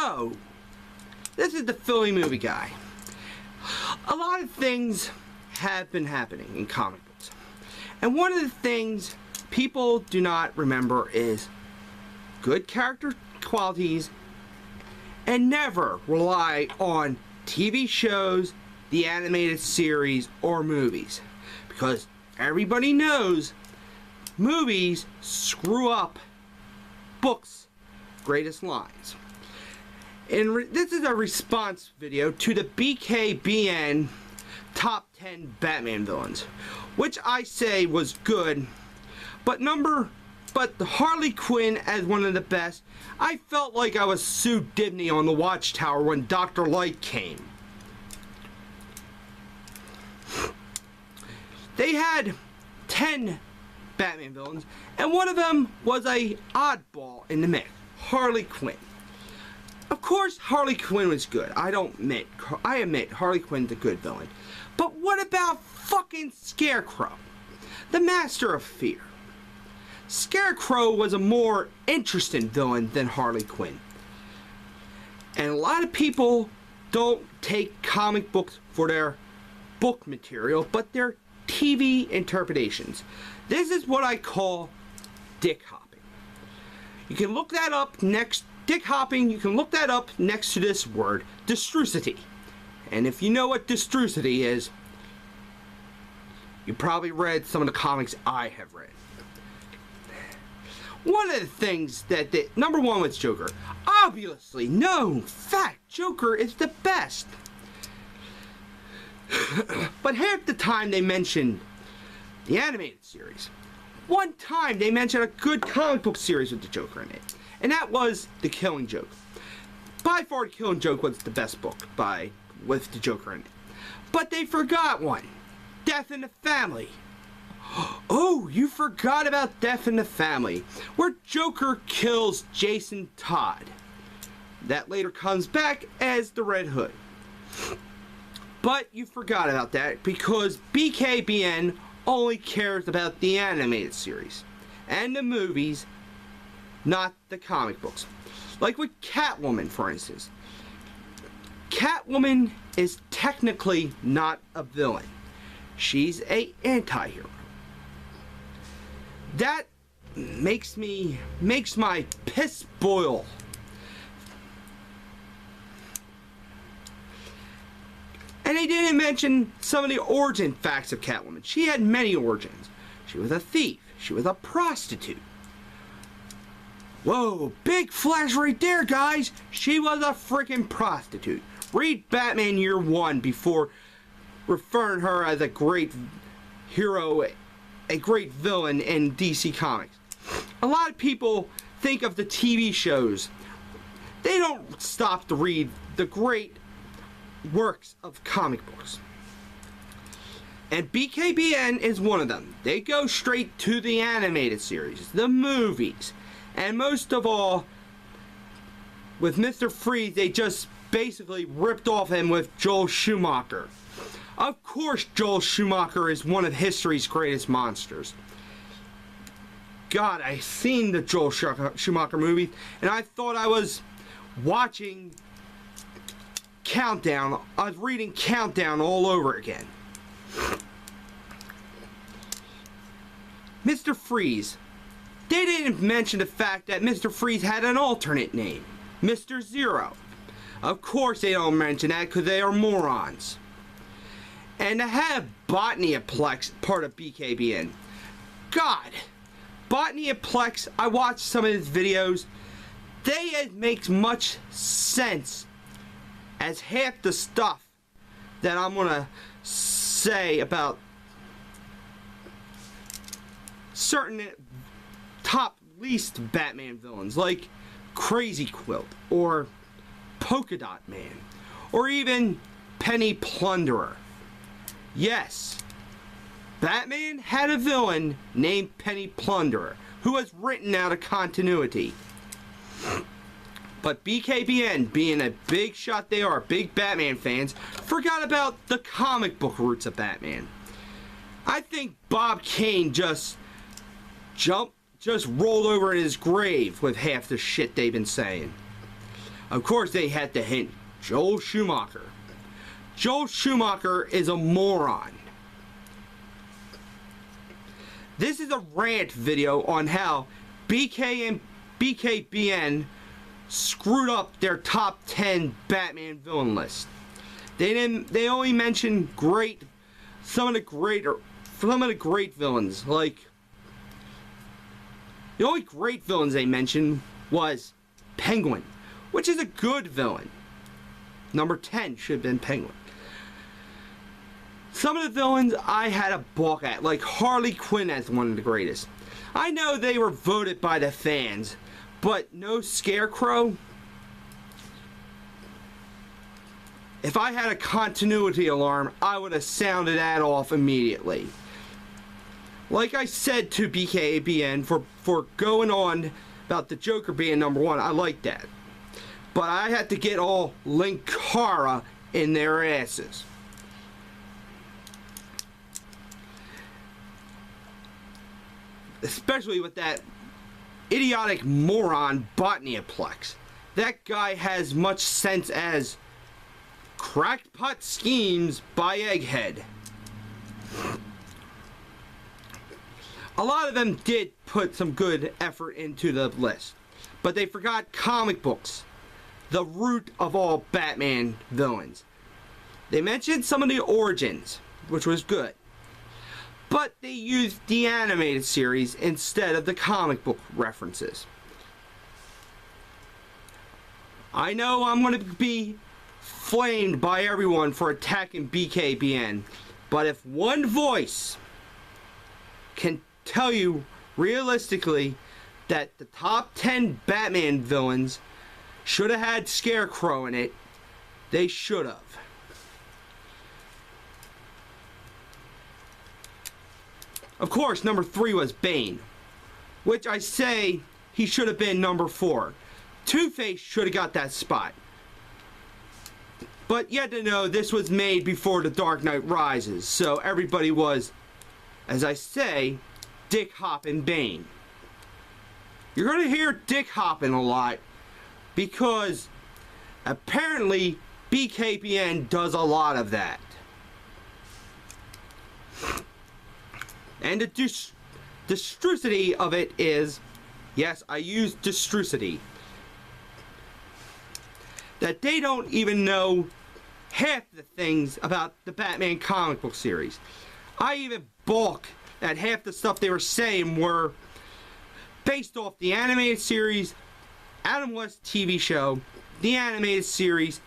So, this is the Philly movie guy. A lot of things have been happening in comic books. And one of the things people do not remember is good character qualities and never rely on TV shows, the animated series, or movies. Because everybody knows movies screw up books' greatest lines. And this is a response video to the BKBN top 10 Batman villains, which I say was good, but the Harley Quinn as one of the best. I felt like I was Sue Dibney on the Watchtower when Dr. Light came. They had 10 Batman villains, and one of them was a oddball in the mix, Harley Quinn. Of course, Harley Quinn was good. I admit Harley Quinn's a good villain. But what about fucking Scarecrow, the Master of Fear? Scarecrow was a more interesting villain than Harley Quinn. And a lot of people don't take comic books for their book material, but their TV interpretations. This is what I call Dick-Hoping. You can look that up next. Dick-Hoping, you can look that up next to this word, Descrucity. And if you know what Descrucity is, you probably read some of the comics I have read. One of the things that number one was Joker. Obviously, known fact, Joker is the best. But half the time they mention the animated series. One time they mentioned a good comic book series with the Joker in it. And that was The Killing Joke. By far, The Killing Joke was the best book with the Joker in it. But they forgot one. Death in the Family. Oh, you forgot about Death in the Family, where Joker kills Jason Todd. That later comes back as the Red Hood. But you forgot about that because BKBN only cares about the animated series and the movies, not the comic books. Like with Catwoman, for instance. Catwoman is technically not a villain. She's an anti-hero. That makes my piss boil. And they didn't mention some of the origin facts of Catwoman. She had many origins. She was a thief. She was a prostitute. Whoa, big flash right there, guys. She was a freaking prostitute. Read Batman Year One before referring her as a great hero, a great villain in DC Comics. A lot of people think of the TV shows. They don't stop to read the great works of comic books. And BKBN is one of them. They go straight to the animated series, the movies, and most of all, with Mr. Freeze, they just basically ripped off him with Joel Schumacher. Of course, Joel Schumacher is one of history's greatest monsters. God, I've seen the Joel Schumacher movie, and I thought I was watching Countdown. I was reading Countdown all over again. Mr. Freeze. They didn't mention the fact that Mr. Freeze had an alternate name, Mr. Zero. Of course they don't mention that because they are morons. And to have Botanyaplex part of BKBN. God, Botanyaplex, I watched some of his videos. It makes much sense as half the stuff that I'm gonna say about certain top least Batman villains like Crazy Quilt or Polka Dot Man or even Penny Plunderer. Yes, Batman had a villain named Penny Plunderer who was written out of continuity. But BKBN, being a big shot they are, big Batman fans, forgot about the comic book roots of Batman. I think Bob Kane just rolled over in his grave with half the shit they've been saying. Of course, they had to hint Joel Schumacher. Joel Schumacher is a moron. This is a rant video on how BKBN screwed up their top 10 Batman villain list. They only mentioned some of the great villains. Like, the only great villains they mentioned was Penguin, which is a good villain. Number 10 should have been Penguin. Some of the villains I had a balk at, like Harley Quinn as one of the greatest. I know they were voted by the fans, but no Scarecrow. If I had a continuity alarm, I would have sounded that off immediately. Like I said to BKBN for going on about the Joker being number 1, I like that. But I had to get all Linkara in their asses. Especially with that idiotic moron Botaniaplex. That guy has much sense as crackpot schemes by Egghead. A lot of them did put some good effort into the list, but they forgot comic books, the root of all Batman villains. They mentioned some of the origins, which was good, but they used the animated series instead of the comic book references. I know I'm going to be flamed by everyone for attacking BKBN, but if one voice can tell you realistically that the top 10 Batman villains should have had Scarecrow in it, they should have. Of course, number 3 was Bane, which I say he should have been number 4. Two-Face should have got that spot. But you had to know this was made before The Dark Knight Rises, so everybody was, as I say, Dick-Hoping Bane. You're going to hear Dick-Hoping a lot because apparently BKBN does a lot of that. And the Descrucity of it is, yes, I use Descrucity, that they don't even know half the things about the Batman comic book series. I even balk at half the stuff they were saying were based off the animated series, Adam West TV show, the animated series,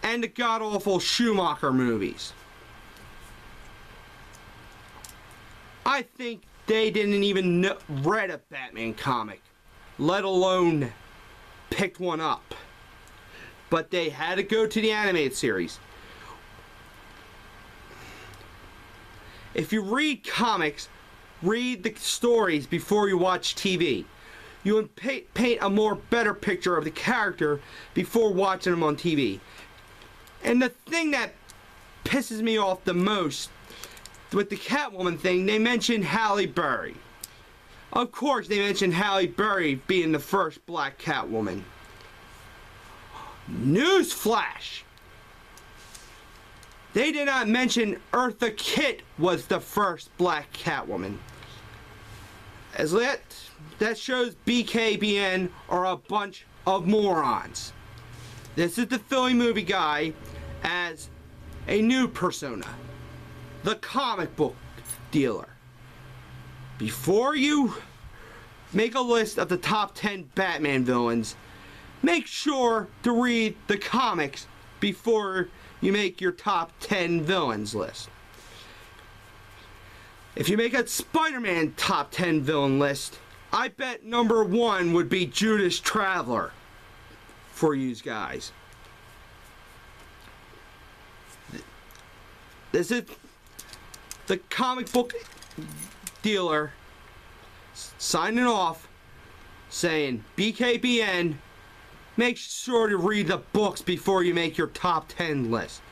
and the god-awful Schumacher movies. I think they didn't even read a Batman comic, let alone picked one up. But they had to go to the animated series. If you read comics, read the stories before you watch TV. You would paint a more better picture of the character before watching them on TV. And the thing that pisses me off the most with the Catwoman thing, they mentioned Halle Berry. Of course, they mentioned Halle Berry being the first black Catwoman. Newsflash! They did not mention Eartha Kitt was the first black Catwoman. As that shows BKBN are a bunch of morons. This is the Philly movie guy as a new persona, the comic book dealer. Before you make a list of the top 10 Batman villains, make sure to read the comics before you make your top 10 villains list. If you make a Spider-Man top 10 villain list, I bet number 1 would be Judas Traveler for you guys. This is the comic book dealer signing off saying, BKBN, make sure to read the books before you make your top 10 list.